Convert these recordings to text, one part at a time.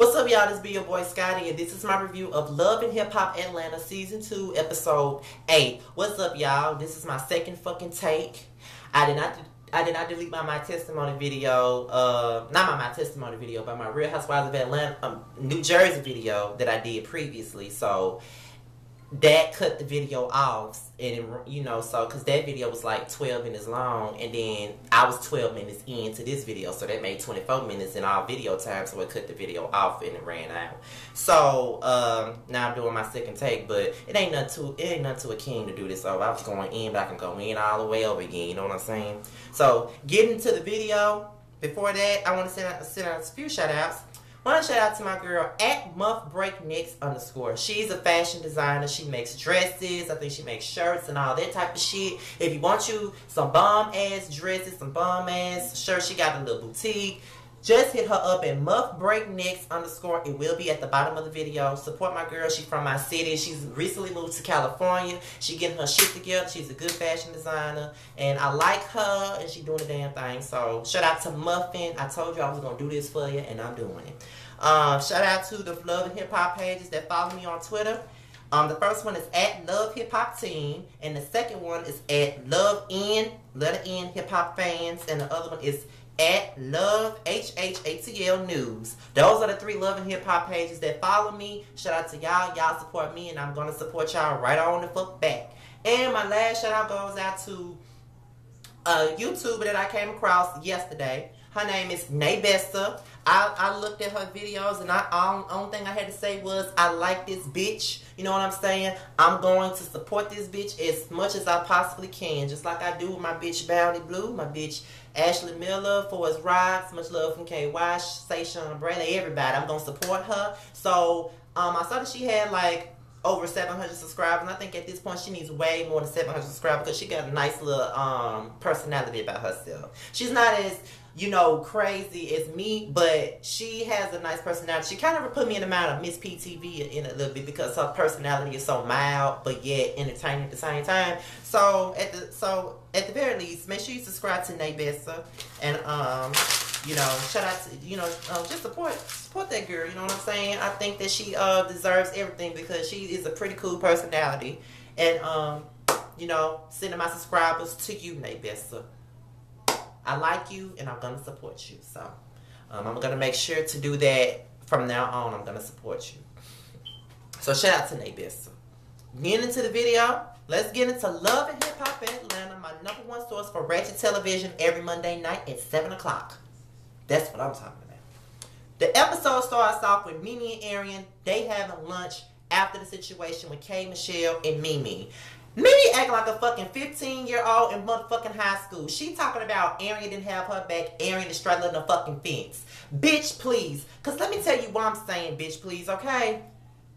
What's up, y'all? This be your boy Scotty, and this is my review of Love and Hip Hop Atlanta Season 2, Episode 8. What's up, y'all? This is my second fucking take. I did not delete my testimony video, not my testimony video, but my Real Housewives of Atlanta, New Jersey video that I did previously. So that cut the video off, and so because that video was like 12 minutes long, and then I was 12 minutes into this video, so that made 24 minutes in all video time, so it cut the video off and it ran out. So now I'm doing my second take, but it ain't nothing to a king to do this over. I was going in, but I can go in all the way over again, you know what I'm saying? So getting to the video, before that, I want to send out a few shout outs. I want to shout out to my girl at @MuffBreakNecks_. She's a fashion designer. She makes dresses. I think she makes shirts and all that type of shit. If you want you some bomb ass dresses, some bomb ass shirts, she got a little boutique. Just hit her up at @MuffBreakNecks_. It will be at the bottom of the video. Support my girl. She's from my city. She's recently moved to California. She getting her shit together. She's a good fashion designer. And I like her. And she doing the damn thing. So shout out to Muffin. I told you I was going to do this for you. And I'm doing it. Shout out to the Love and Hip Hop pages that follow me on Twitter. The first one is at Love Hip Hop Team. And the second one is at Love N, letter N, Hip Hop Fans. And the other one is at Love HHATL News. Those are the three Love and Hip Hop pages that follow me. Shout out to y'all. Y'all support me, and I'm gonna support y'all right on the fuck back. And my last shout out goes out to a YouTuber that I came across yesterday. Her name is NayBesa. I looked at her videos, and the only thing I had to say was, I like this bitch. You know what I'm saying? I'm going to support this bitch as much as I possibly can. Just like I do with my bitch Bounty Blue, my bitch Ashley Miller, Forrest Rocks, much love from KY, Say Sean Bradley, everybody. I'm going to support her. So, I saw that she had like over 700 subscribers, and I think at this point she needs way more than 700 subscribers because she got a nice little personality about herself. She's not as, crazy as me, but she has a nice personality. She kind of put me in the mind of Miss PTV in a little bit because her personality is so mild, but yet entertaining at the same time. So at the very least, make sure you subscribe to NayBesa, and shout out to just support that girl. You know what I'm saying? I think that she deserves everything because she is a pretty cool personality, and sending my subscribers to you, NayBesa. I like you, and I'm going to support you. So, I'm going to make sure to do that from now on. I'm going to support you. So, shout out to NayBesa. Getting into the video, let's get into Love and Hip Hop Atlanta, my #1 source for ratchet television every Monday night at 7 o'clock. That's what I'm talking about. The episode starts off with Mimi and Ariane. They having lunch after the situation with K, Michelle, and Mimi. Mimi acting like a fucking 15-year-old in motherfucking high school. She talking about Ariane didn't have her back. Ariane is straddling the fucking fence. Bitch, please. Because let me tell you why I'm saying bitch, please, okay?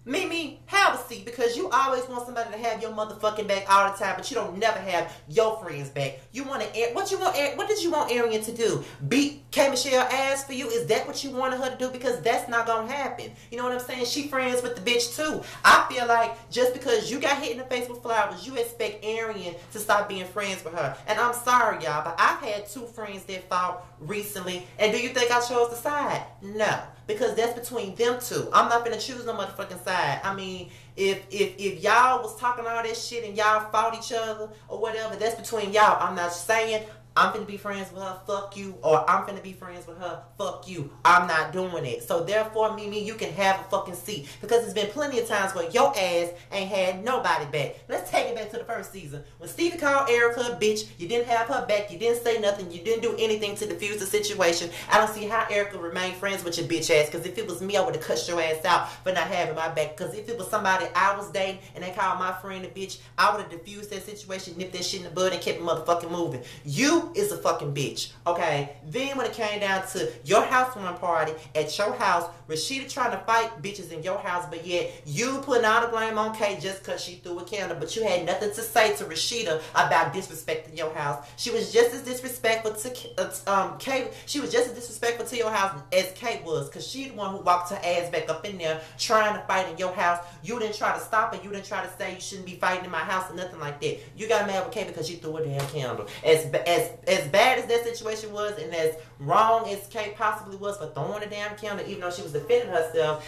Mimi, have a seat, because you always want somebody to have your motherfucking back all the time, but you don't never have your friends back. You want to, what did you want Ariane to do? Beat K Michelle ass for you? Is that what you wanted her to do? Because that's not gonna happen. You know what I'm saying? She friends with the bitch too. I feel like just because you got hit in the face with flowers, you expect Ariane to stop being friends with her. And I'm sorry, y'all, but I've had 2 friends that fought recently, and do you think I chose the side? No. Because that's between them two. I'm not gonna choose no motherfucking side. I mean, if y'all was talking all that shit and y'all fought each other or whatever, that's between y'all. I'm not saying I'm finna be friends with her, fuck you, or I'm finna be friends with her, fuck you. I'm not doing it. So therefore, Mimi, you can have a fucking seat. Because there's been plenty of times where your ass ain't had nobody back. Let's take it back to the first season. When Stevie called Erica a bitch, you didn't have her back, you didn't say nothing, you didn't do anything to diffuse the situation. I don't see how Erica remained friends with your bitch ass. Because if it was me, I would have cussed your ass out for not having my back. Because if it was somebody I was dating and they called my friend a bitch, I would have diffused that situation, nipped that shit in the bud, and kept it motherfucking moving. You is a fucking bitch, okay? Then when it came down to your housewarming party at your house, Rasheeda trying to fight bitches in your house, but yet you putting all the blame on Kay just because she threw a candle, but you had nothing to say to Rasheeda about disrespecting your house. She was just as disrespectful to Kay. She was just as disrespectful to your house as Kay was, because she the one who walked her ass back up in there trying to fight in your house. You didn't try to stop it. You didn't try to say you shouldn't be fighting in my house or nothing like that. You got mad with Kay because you threw a damn candle. As as bad as that situation was, and as wrong as Kay possibly was for throwing the damn candle, even though she was defending herself.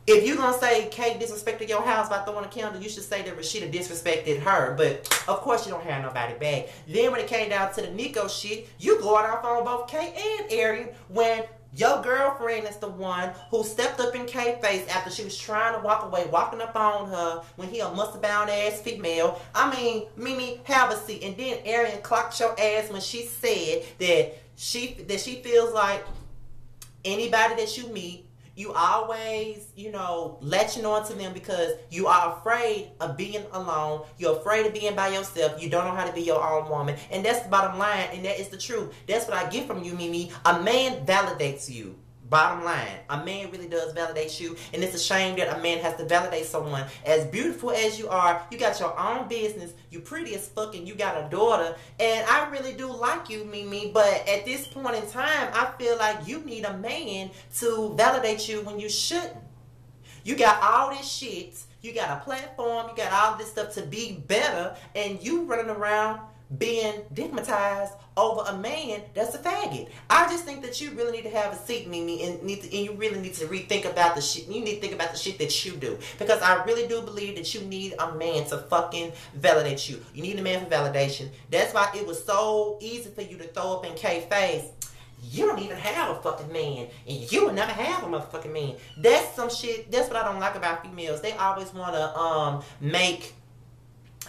If you're going to say Kay disrespected your house by throwing a candle, you should say that Rasheeda disrespected her. But, of course, you don't have nobody back. Then when it came down to the Nico shit, you going off on both Kay and Ariane when your girlfriend is the one who stepped up in Kay's face after she was trying to walk away, walking up on her when he a muscle-bound ass female. I mean, Mimi, have a seat. And then Ariane clocked your ass when she said that she feels like anybody that you meet, you always, latching on to them because you are afraid of being alone. You're afraid of being by yourself. You don't know how to be your own woman. And that's the bottom line, and that is the truth. That's what I get from you, Mimi. A man validates you. Bottom line, a man really does validate you, and it's a shame that a man has to validate someone. As beautiful as you are, you got your own business, you pretty as fuck, and you got a daughter, and I really do like you, Mimi, but at this point in time, I feel like you need a man to validate you when you shouldn't. You got all this shit, you got a platform, you got all this stuff to be better, and you running around being digmatized over a man that's a faggot. I just think that you really need to have a seat, Mimi, and you really need to rethink about the shit. You need to think about the shit that you do, because I really do believe that you need a man to fucking validate you. You need a man for validation. That's why it was so easy for you to throw up in Kay's face. You don't even have a fucking man, and you will never have a motherfucking man. That's some shit. That's what I don't like about females. They always want to make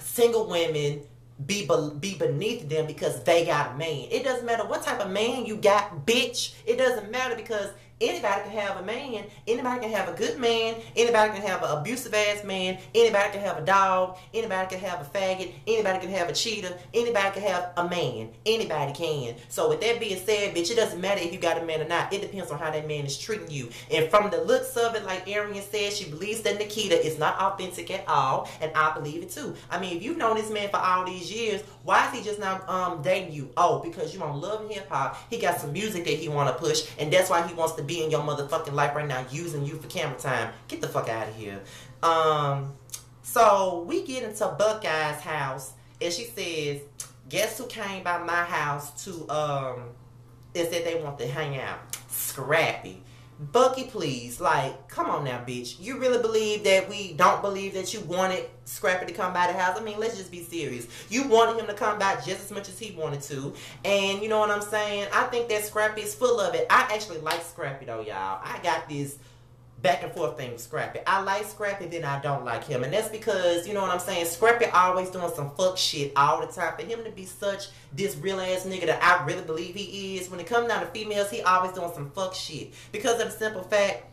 single women be beneath them because they got a man. It doesn't matter what type of man you got, bitch. It doesn't matter, because anybody can have a man. Anybody can have a good man. Anybody can have an abusive ass man. Anybody can have a dog. Anybody can have a faggot. Anybody can have a cheater. Anybody can have a man. Anybody can. So with that being said, bitch, it doesn't matter if you got a man or not. It depends on how that man is treating you. And from the looks of it, like Ariane said, she believes that Nikita is not authentic at all, and I believe it too. I mean, if you've known this man for all these years, why is he just now dating you? Oh, because you on Love and Hip Hop. He got some music that he want to push, and that's why he wants to be in your motherfucking life right now, using you for camera time. Get the fuck out of here. So we get into Buckeye's house, and she says, guess who came by my house to and said they want to hang out? Scrappy. Bucky, please, like, come on now, bitch. You really believe that we don't believe that you wanted Scrappy to come by the house? I mean, let's just be serious. You wanted him to come by just as much as he wanted to. And you know what I'm saying? I think that Scrappy is full of it. I actually like Scrappy, though, y'all. I got this back and forth thing with Scrappy. I like Scrappy, then I don't like him. And that's because, you know what I'm saying, Scrappy always doing some fuck shit all the time. For him to be such this real ass nigga that I really believe he is, when it comes down to females, he always doing some fuck shit. Because of the simple fact,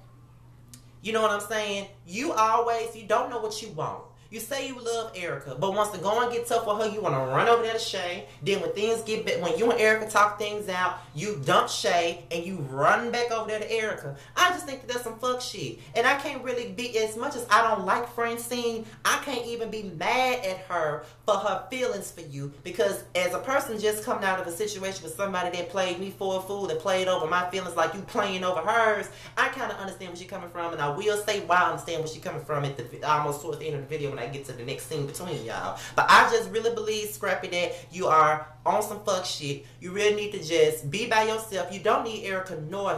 you know what I'm saying, you don't know what you want. You say you love Erica, but once the going get tough for her, you want to run over there to Shay. Then when things get bad, when you and Erica talk things out, you dump Shay and you run back over there to Erica. I just think that that's some fuck shit. And I can't really be, as much as I don't like Francine, I can't even be mad at her for her feelings for you. Because as a person just coming out of a situation with somebody that played me for a fool and played over my feelings like you playing over hers, I kind of understand where she's coming from. And I will say why I understand where she's coming from at the almost towards the end of the video when I get to the next scene between y'all. But I just really believe, Scrappy, that you are on some fuck shit. You really need to just be by yourself. You don't need Erica nor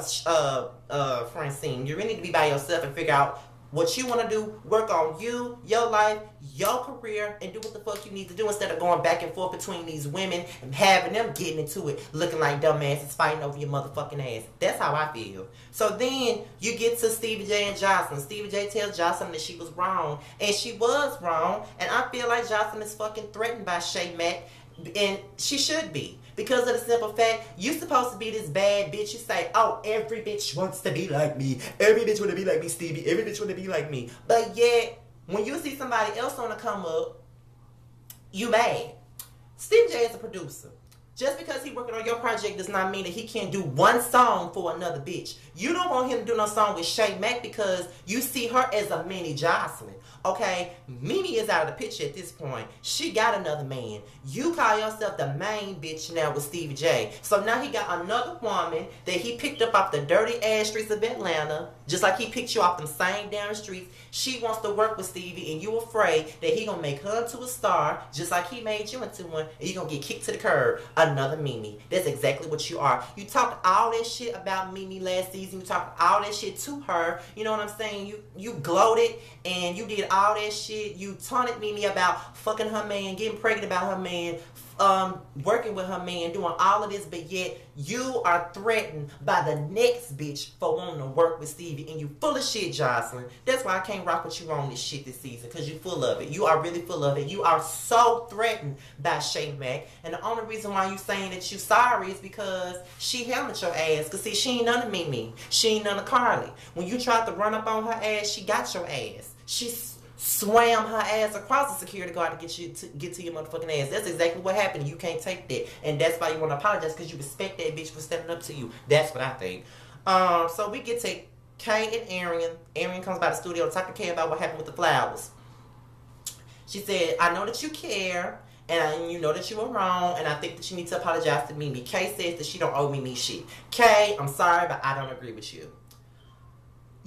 Francine. You really need to be by yourself and figure out what you want to do. Work on you, your life, your career, and do what the fuck you need to do instead of going back and forth between these women and having them getting into it, looking like dumbasses fighting over your motherfucking ass. That's how I feel. So then you get to Stevie J and Joseline. Stevie J tells Joseline that she was wrong, and she was wrong, and I feel like Joseline is fucking threatened by Shay Mack, and she should be. Because of the simple fact, you supposed to be this bad bitch. You say, oh, every bitch wants to be like me. Every bitch want to be like me, Stevie. Every bitch want to be like me. But yet, when you see somebody else on the come up, you mad. Stevie J is a producer. Just because he working on your project does not mean that he can't do one song for another bitch. You don't want him to do no song with Shay Mack because you see her as a mini Joseline. Okay, Mimi is out of the picture at this point. She got another man. You call yourself the main bitch now with Stevie J. So now he got another woman that he picked up off the dirty ass streets of Atlanta Just like he picked you off them same damn streets. She wants to work with Stevie, and you afraid that he gonna make her into a star, just like he made you into one, and you gonna get kicked to the curb. Another Mimi. That's exactly what you are. You talked all that shit about Mimi last season. You talked all that shit to her. You know what I'm saying? You gloated, and you did all that shit. You taunted Mimi about fucking her man, getting pregnant about her man, working with her man, doing all of this, but yet you are threatened by the next bitch for wanting to work with Stevie, and you full of shit, Joseline. That's why I can't rock with you on this shit this season, because you full of it. You are really full of it. You are so threatened by Shay Mack, and the only reason why you saying that you sorry is because she helmet your ass, because see, she ain't none of Mimi. She ain't none of Carly. When you tried to run up on her ass, she got your ass. She swam her ass across the security guard to get to your motherfucking ass. That's exactly what happened. You can't take that, and that's why you want to apologize, because you respect that bitch for stepping up to you. That's what I think. So we get to Kay and Ariane. Ariane comes by the studio to talk to Kay about what happened with the flowers. She said, "I know that you care, and you know that you were wrong, and I think that you need to apologize to Mimi." Kay says that she don't owe Mimi shit. Kay, I'm sorry, but I don't agree with you.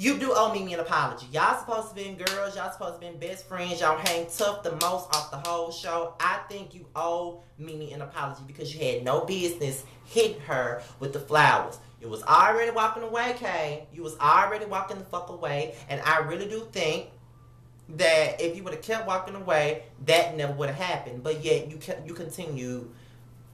You do owe Mimi an apology. Y'all supposed to be girls. Y'all supposed to be best friends. Y'all hang tough the most off the whole show. I think you owe Mimi an apology, because you had no business hitting her with the flowers. You was already walking away, Kay. You was already walking the fuck away. And I really do think that if you would have kept walking away, that never would have happened. But yet you continue.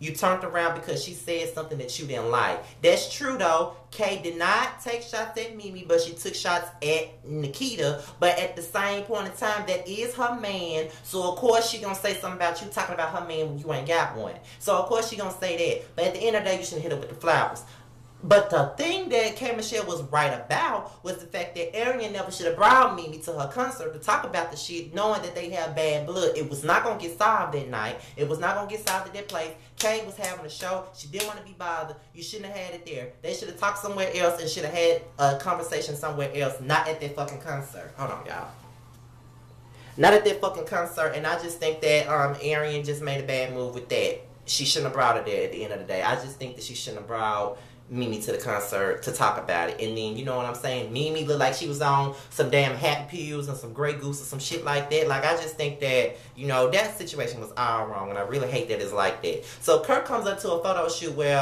You turned around because she said something that you didn't like. That's true, though. Kay did not take shots at Mimi, but she took shots at Nikita. But at the same point in time, that is her man. So, of course, she going to say something about you talking about her man when you ain't got one. So, of course, she going to say that. But at the end of the day, you shouldn't hit her with the flowers. But the thing that K. Michelle was right about was the fact that Ariane never should have brought Mimi to her concert to talk about the shit, knowing that they have bad blood. It was not going to get solved that night. It was not going to get solved at that place. Kay was having a show. She didn't want to be bothered. You shouldn't have had it there. They should have talked somewhere else and should have had a conversation somewhere else, not at that fucking concert. Hold on, y'all. Not at that fucking concert. And I just think that Ariane just made a bad move with that. She shouldn't have brought her there at the end of the day. I just think that she shouldn't have brought Mimi to the concert to talk about it. And then, you know what I'm saying, Mimi looked like she was on some damn Happy Pills and some Grey Goose or some shit like that. Like, I just think that, you know, that situation was all wrong, and I really hate that it's like that. So Kirk comes up to a photo shoot where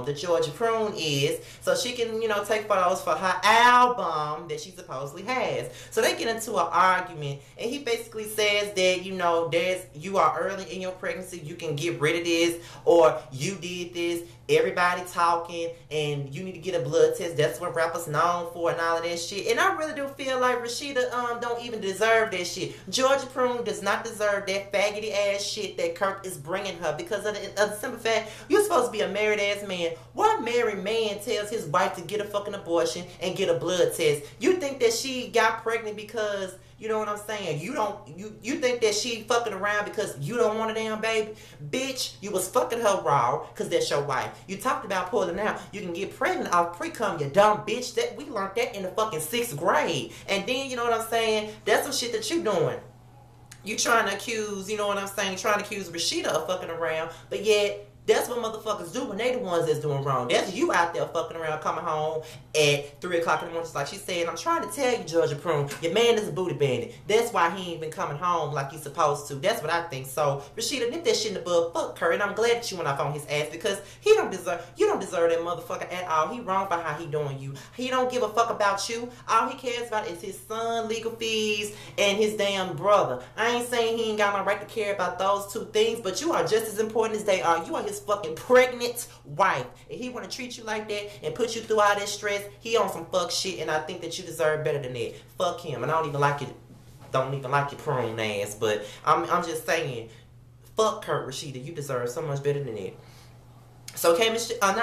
the Georgia Prune is, so she can, you know, take photos for her album that she supposedly has. So they get into an argument, and he basically says that, you know, you are early in your pregnancy, you can get rid of this, or you did this, everybody talking, and you need to get a blood test. That's what rappers known for and all of that shit. And I really do feel like Rasheeda don't even deserve that shit. Georgia Prune does not deserve that faggoty ass shit that Kirk is bringing her, because of the simple fact, you're supposed to be a married ass man. What married man tells his wife to get a fucking abortion and get a blood test? You think that she got pregnant because, you know what I'm saying, you think that she fucking around because you don't want a damn baby? Bitch, you was fucking her raw because that's your wife. You talked about pulling out. You can get pregnant off pre-cum, you dumb bitch. That we learned that in the fucking 6th grade. And then, you know what I'm saying, that's some shit that you doing. You trying to accuse, you know what I'm saying, trying to accuse Rasheeda of fucking around, but yet that's what motherfuckers do when they the ones that's doing wrong. That's you out there fucking around, coming home at 3 o'clock in the morning. Just like she said, I'm trying to tell you, Georgia Prune, your man is a booty bandit. That's why he ain't been coming home like he's supposed to. That's what I think. So, Rasheeda, nip that shit in the bud. Fuck Kurt. And I'm glad that you went off on his ass, because you don't deserve that motherfucker at all. He wrong by how he doing you. He don't give a fuck about you. All he cares about is his son, legal fees, and his damn brother. I ain't saying he ain't got no right to care about those two things, but you are just as important as they are. You are his fucking pregnant wife. If he want to treat you like that and put you through all that stress, he on some fuck shit, and I think that you deserve better than that. Fuck him. And I don't even like your prune ass, but I'm just saying, fuck Kirk, Rasheeda. You deserve so much better than that. So not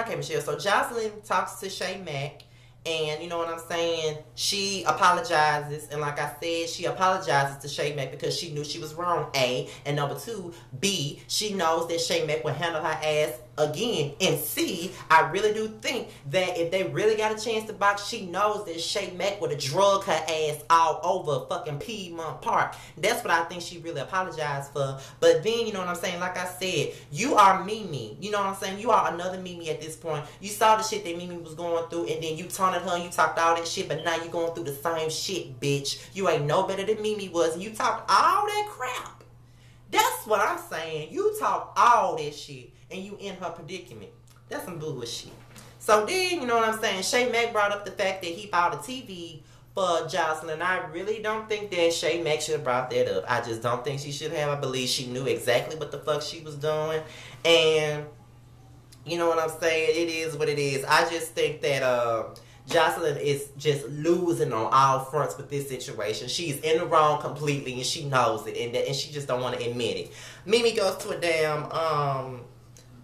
K. Michelle. So Joseline talks to Shay Mack, and you know what I'm saying, she apologizes, and like I said, she apologizes to Shay Mack because she knew she was wrong, A, and number 2, B, she knows that Shay Mack will handle her ass again. And C, I really do think that if they really got a chance to box, she knows that Shay Mack would have drug her ass all over fucking Piedmont Park. That's what I think she really apologized for. But then, you know what I'm saying, like I said, you are Mimi. You know what I'm saying? You are another Mimi at this point. You saw the shit that Mimi was going through, and then you taunted her and you talked all that shit, but now you going through the same shit, bitch. You ain't no better than Mimi was, and you talked all that crap. That's what I'm saying. You talk all that shit, and you in her predicament. That's some bullshit. So then, you know what I'm saying, Shay Mack brought up the fact that he bought a TV for Joseline. I really don't think that Shay Mack should have brought that up. I just don't think she should have. I believe she knew exactly what the fuck she was doing. And, you know what I'm saying, it is what it is. I just think that Joseline is just losing on all fronts with this situation. She's in the wrong completely, and she knows it, and she just don't want to admit it. Mimi goes to a damn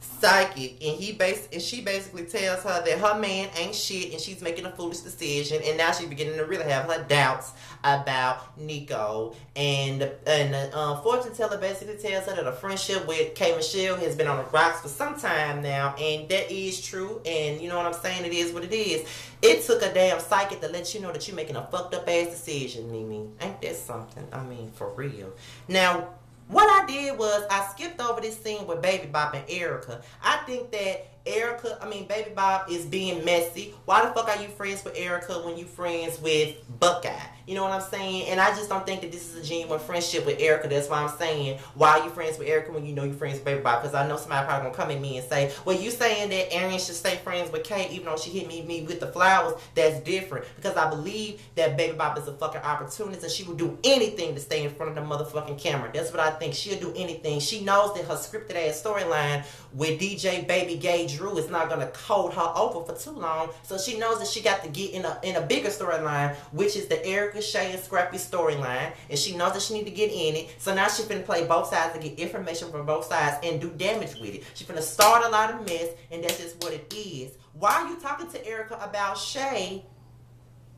psychic, and she basically tells her that her man ain't shit, and she's making a foolish decision, and now she's beginning to really have her doubts about Nico. And the fortune teller basically tells her that a friendship with K. Michelle has been on the rocks for some time now, and that is true. And you know what I'm saying, it is what it is. It took a damn psychic to let you know that you're making a fucked up ass decision, Mimi. Ain't that something? I mean, for real. Now, what I did was I skipped over this scene with Baby Bop and Erica. I think that Baby Bop is being messy. Why the fuck are you friends with Erica when you friends with Buckeye? You know what I'm saying? And I just don't think that this is a genuine friendship with Erica. That's why I'm saying, why are you friends with Erica when you know you're friends with Baby Bop? Because I know somebody probably gonna come at me and say, well, you saying that Ariane should stay friends with Kay even though she hit me with the flowers. That's different. Because I believe that Baby Bop is a fucking opportunist, and she will do anything to stay in front of the motherfucking camera. That's what I think. She'll do anything. She knows that her scripted ass storyline with DJ Baby Gay Drew is not gonna hold her over for too long. So she knows that she got to get in a bigger storyline, which is the Erica, Shay, and Scrappy storyline. And she knows that she need to get in it. So now she's finna play both sides and get information from both sides and do damage with it. She's finna start a lot of mess, and that's just what it is. Why are you talking to Erica about Shay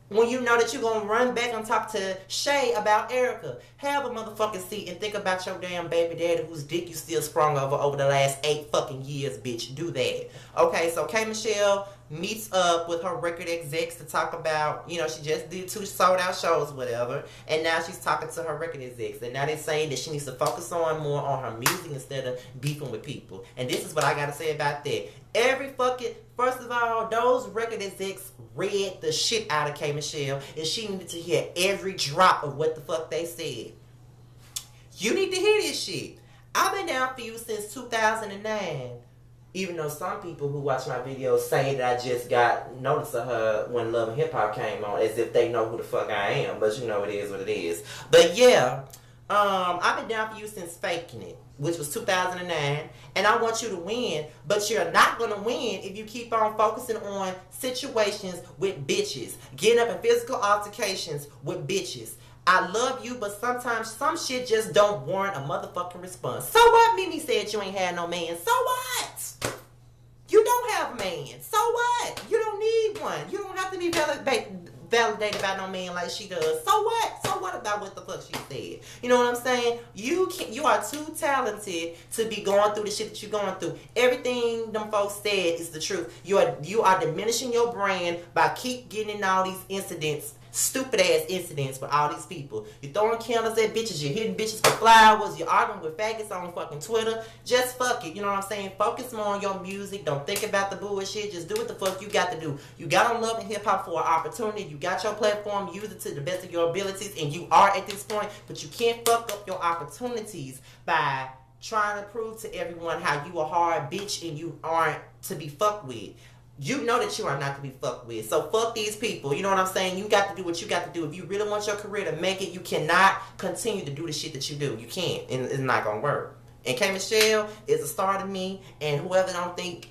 when you know that you're going to run back and talk to Shay about Erica? Have a motherfucking seat and think about your damn baby daddy whose dick you still sprung over the last 8 fucking years, bitch. Do that. Okay, so K. Michelle meets up with her record execs to talk about, you know, she just did 2 sold out shows, whatever, and now she's talking to her record execs, and now they're saying that she needs to focus on more on her music instead of beefing with people. And this is what I gotta say about that. First of all, those record execs read the shit out of K. Michelle, and she needed to hear every drop of what the fuck they said. You need to hear this shit. I've been down for you since 2009. Even though some people who watch my videos say that I just got notice of her when Love and Hip Hop came on, as if they know who the fuck I am. But you know, it is what it is. But yeah, I've been down for you since Faking It, which was 2009. And I want you to win. But you're not going to win if you keep on focusing on situations with bitches. Getting up in physical altercations with bitches. I love you, but sometimes some shit just don't warrant a motherfucking response. So what? Mimi said you ain't had no man. So what? You don't have a man. So what? You don't need one. You don't have to be validated by no man like she does. So what? So what about what the fuck she said? You know what I'm saying? You are too talented to be going through the shit that you're going through. Everything them folks said is the truth. You are diminishing your brand by keep getting in all these incidents. Stupid ass incidents with all these people. You're throwing candles at bitches. You're hitting bitches with flowers. You're arguing with faggots on fucking Twitter. Just fuck it. You know what I'm saying? Focus more on your music. Don't think about the bullshit. Just do what the fuck you got to do. You got on Love and Hip Hop for an opportunity. You got your platform. Use it to the best of your abilities. And you are at this point. But you can't fuck up your opportunities by trying to prove to everyone how you a hard bitch and you aren't to be fucked with. You know that you are not to be fucked with. So fuck these people. You know what I'm saying? You got to do what you got to do. If you really want your career to make it, you cannot continue to do the shit that you do. You can't. And it's not going to work. And K. Michelle is a star to me. And whoever don't think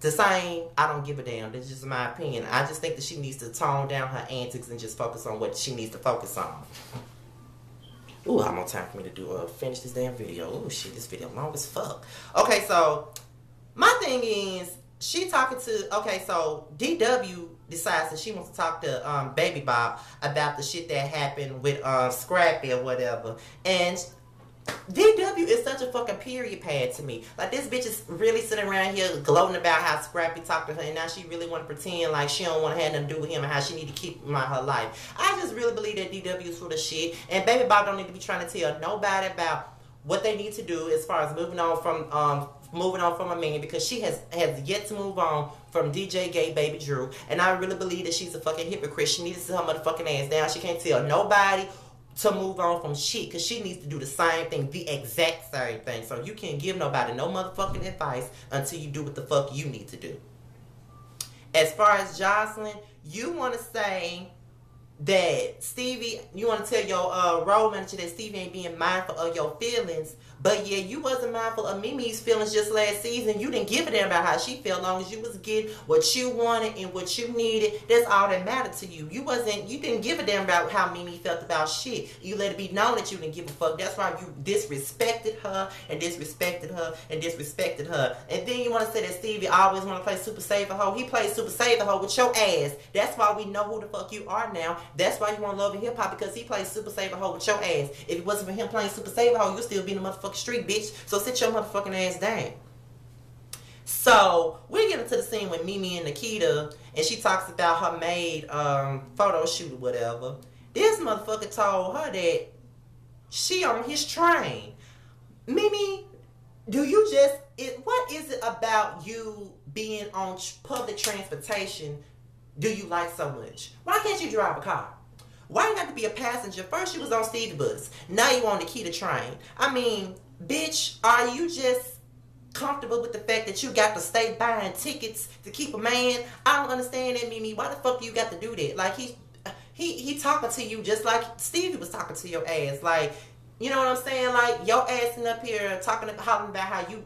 the same, I don't give a damn. That's just my opinion. I just think that she needs to tone down her antics and just focus on what she needs to focus on. Ooh, how more time for me to finish this damn video. Ooh, shit, this video long as fuck. Okay, so my thing is, she talking to, okay, so DW decides that she wants to talk to Baby Bop about the shit that happened with Scrappy or whatever. And DW is such a fucking period pad to me. Like, this bitch is really sitting around here gloating about how Scrappy talked to her, and now she really want to pretend like she don't want to have nothing to do with him and how she need to keep him out her life. I just really believe that DW is full of shit, and Baby Bob don't need to be trying to tell nobody about what they need to do as far as moving on from a man, because she has yet to move on from DJ Gay Baby Drew, and I really believe that she's a fucking hypocrite. She needs to sit her motherfucking ass down. She can't tell nobody to move on from shit, because she needs to do the same thing, the exact same thing. So you can't give nobody no motherfucking advice until you do what the fuck you need to do. As far as Joseline, you want to say that Stevie, you want to tell your role manager that Stevie ain't being mindful of your feelings, but yeah, you wasn't mindful of Mimi's feelings just last season. You didn't give a damn about how she felt. As long as you was getting what you wanted and what you needed, that's all that mattered to you. You didn't give a damn about how Mimi felt about shit. You let it be known that you didn't give a fuck. That's why you disrespected her and disrespected her and disrespected her. And then you want to say that Stevie always want to play Super Saver Hoe. He plays Super Saver Hoe with your ass. That's why we know who the fuck you are now. That's why you want Love and Hip Hop, because he plays Super Saver Hoe with your ass. If it wasn't for him playing Super Saver Hoe, you'd still be in the motherfucking street, bitch. So sit your motherfucking ass down. So we get into the scene with Mimi and Nikita, and she talks about her maid photo shoot or whatever. This motherfucker told her that she on his train. Mimi, what is it about you being on public transportation do you like so much? Why can't you drive a car? Why you have to be a passenger? First you was on Stevie Bus. Now you on the Nikita train. I mean, bitch, are you just comfortable with the fact that you got to stay buying tickets to keep a man? I don't understand that, Mimi. Why the fuck do you got to do that? Like, he talking to you just like Stevie was talking to your ass. Like, you know what I'm saying? Like, your ass in up here hollering about how you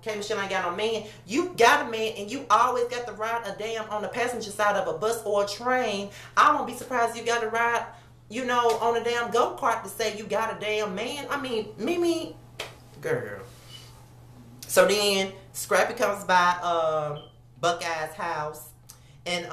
came and shit ain't got no man. You got a man, and you always got to ride a damn on the passenger side of a bus or a train. I won't be surprised if you got to ride, you know, on a damn go-kart to say you got a damn man. I mean, Mimi, girl. So then Scrappy comes by Buckeye's house, and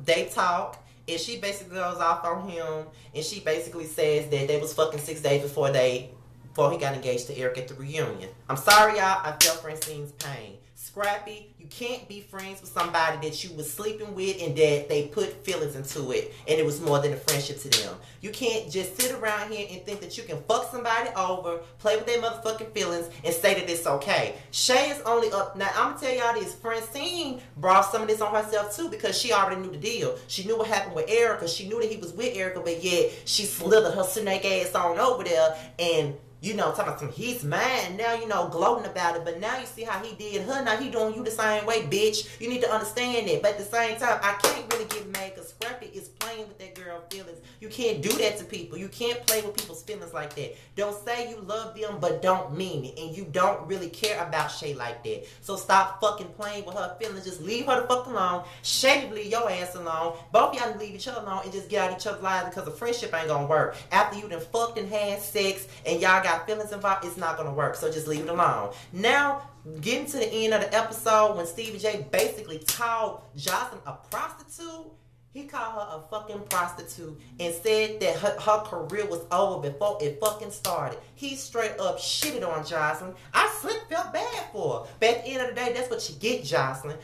they talk. And she basically goes off on him, and she basically says that they was fucking 6 days before he got engaged to Eric at the reunion. I'm sorry, y'all. I felt Francine's pain. Scrappy, you can't be friends with somebody that you was sleeping with and that they put feelings into it, and it was more than a friendship to them. You can't just sit around here and think that you can fuck somebody over, play with their motherfucking feelings, and say that it's okay. Shay is only up. Now, I'm going to tell y'all this. Francine brought some of this on herself, too, because she already knew the deal. She knew what happened with Erica. She knew that he was with Erica, but yet she slithered her snake ass on over there and, you know, talking about some, he's mine now, you know, gloating about it. But now you see how he did her. Now he doing you the same way, bitch. You need to understand it. But at the same time, I can't really get mad because Scrappy is playing with that girl's feelings. You can't do that to people. You can't play with people's feelings like that. Don't say you love them, but don't mean it. And you don't really care about Shay like that. So stop fucking playing with her feelings. Just leave her the fuck alone. Shay, leave your ass alone. Both of y'all leave each other alone and just get out each other's lives, because a friendship ain't gonna work. After you done fucked and had sex and y'all got feelings involved, it's not gonna work. So just leave it alone. Now, getting to the end of the episode, when Stevie J basically called Joseline a prostitute, he called her a fucking prostitute and said that her career was over before it fucking started. He straight up shitted on Joseline. I felt bad for her. But at the end of the day, that's what you get, Joseline.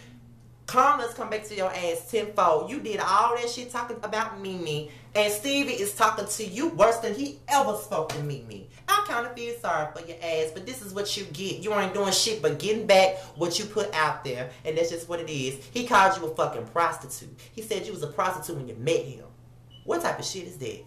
Karma's come back to your ass tenfold. You did all that shit talking about Mimi, and Stevie is talking to you worse than he ever spoke to Mimi. I kind of feel sorry for your ass, but this is what you get. You ain't doing shit but getting back what you put out there, and that's just what it is. He called you a fucking prostitute. He said you was a prostitute when you met him. What type of shit is that?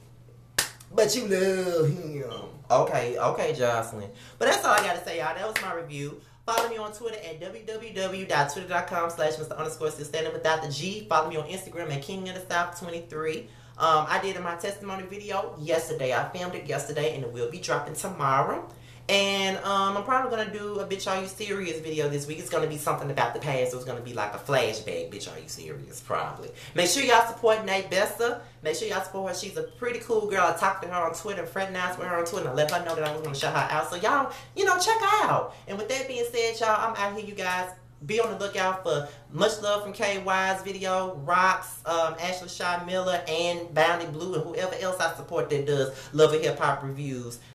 But you love him. Okay, Joseline. But that's all I got to say, y'all. That was my review. Follow me on Twitter at www.twitter.com/Mr_Still without the G. Follow me on Instagram at KingofTheSouth23. I did my testimony video yesterday. I filmed it yesterday, and it will be dropping tomorrow. And I'm probably going to do a Bitch Are You Serious video this week. It's going to be something about the past. So it's going to be like a flashback. Bitch Are You Serious, probably. Make sure y'all support NayBesa. Make sure y'all support her. She's a pretty cool girl. I talked to her on Twitter, fraternized with her on Twitter, and I let her know that I was going to shout her out. So y'all, you know, check her out. And with that being said, y'all, I'm out here, you guys. Be on the lookout for Much Love from KY's video, Rocks, Ashley Shaw Miller, and Bounty Blue, and whoever else I support that does Love and Hip Hop reviews.